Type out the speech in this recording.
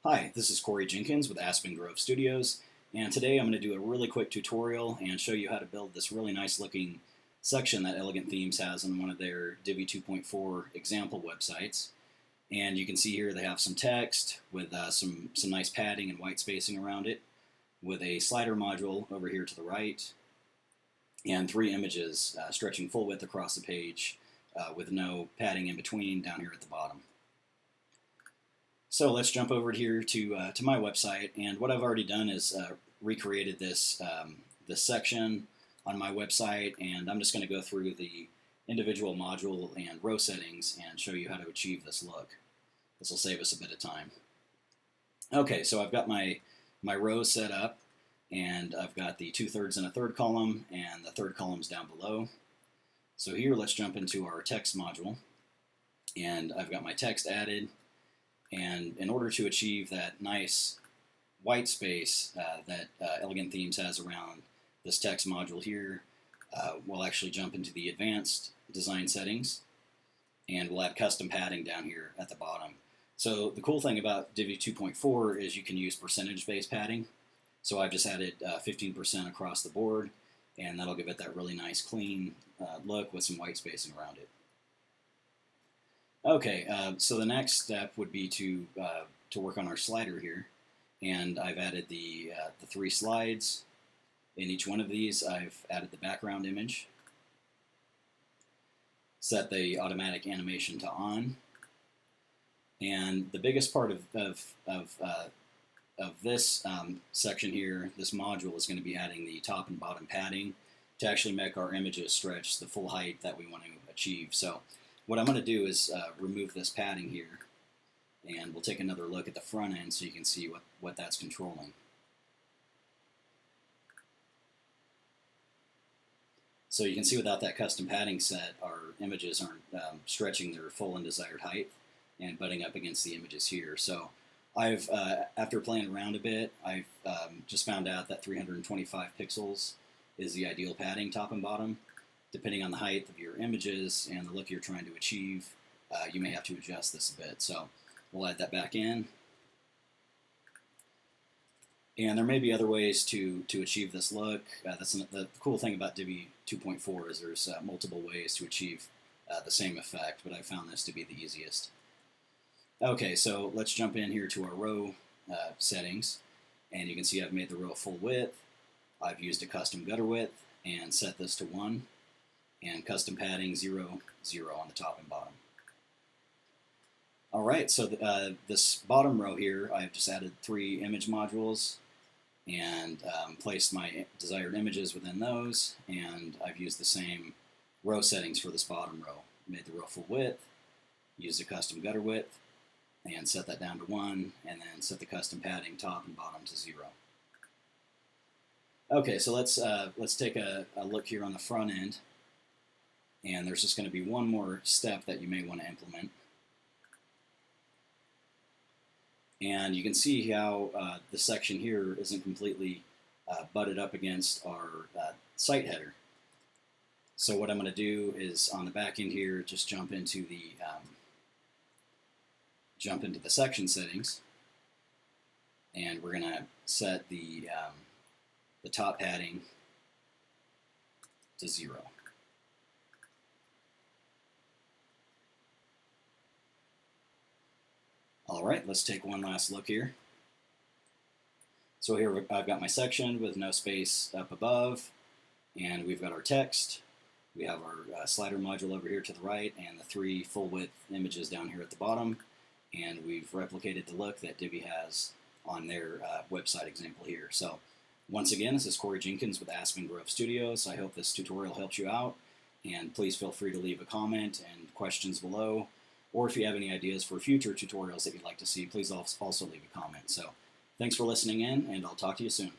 Hi, this is Corey Jenkins with Aspen Grove Studios, and today I'm going to do a really quick tutorial and show you how to build this really nice looking section that Elegant Themes has on one of their Divi 2.4 example websites. And you can see here they have some text with some nice padding and white spacing around it, with a slider module over here to the right, and three images stretching full width across the page with no padding in between down here at the bottom. So let's jump over here to my website, and what I've already done is recreated this section on my website, and I'm just going to go through the individual module and row settings and show you how to achieve this look. This will save us a bit of time. Okay, so I've got my rows set up, and I've got the 2/3 and a third column, and the third column's down below. So here, let's jump into our text module, and I've got my text added. And in order to achieve that nice white space that Elegant Themes has around this text module here, we'll actually jump into the advanced design settings, and we'll add custom padding down here at the bottom. So the cool thing about Divi 2.4 is you can use percentage-based padding. So I've just added 15% across the board, and that'll give it that really nice clean look with some white spacing around it. Okay, so the next step would be to work on our slider here, and I've added the three slides. In each one of these, I've added the background image, set the automatic animation to on, and the biggest part of this section here, this module, is going to be adding the top and bottom padding to actually make our images stretch the full height that we want to achieve. So what I'm going to do is remove this padding here, and we'll take another look at the front end so you can see what that's controlling. So you can see without that custom padding set, our images aren't stretching their full and desired height and butting up against the images here. So I've, after playing around a bit, I've just found out that 325 pixels is the ideal padding top and bottom. Depending on the height of your images and the look you're trying to achieve, you may have to adjust this a bit. So we'll add that back in. And there may be other ways to achieve this look. The cool thing about Divi 2.4 is there's multiple ways to achieve the same effect, but I found this to be the easiest. Okay, so let's jump in here to our row settings, and you can see I've made the row full width. I've used a custom gutter width and set this to 1. And custom padding 0, 0 on the top and bottom. All right, so this bottom row here, I've just added 3 image modules and placed my desired images within those, and I've used the same row settings for this bottom row. Made the row full width, used a custom gutter width, and set that down to 1, and then set the custom padding top and bottom to 0. Okay, so let's take a look here on the front end. And there's just going to be one more step that you may want to implement. And you can see how the section here isn't completely butted up against our site header. So what I'm going to do is on the back end here, just jump into the section settings, and we're going to set the top padding to 0. All right, let's take one last look here. So here I've got my section with no space up above, and we've got our text. We have our slider module over here to the right, and the 3 full width images down here at the bottom. And we've replicated the look that Divi has on their website example here. So once again, this is Corey Jenkins with Aspen Grove Studios. I hope this tutorial helped you out, and please feel free to leave a comment and questions below. Or if you have any ideas for future tutorials that you'd like to see, please also leave a comment. So thanks for listening in, and I'll talk to you soon.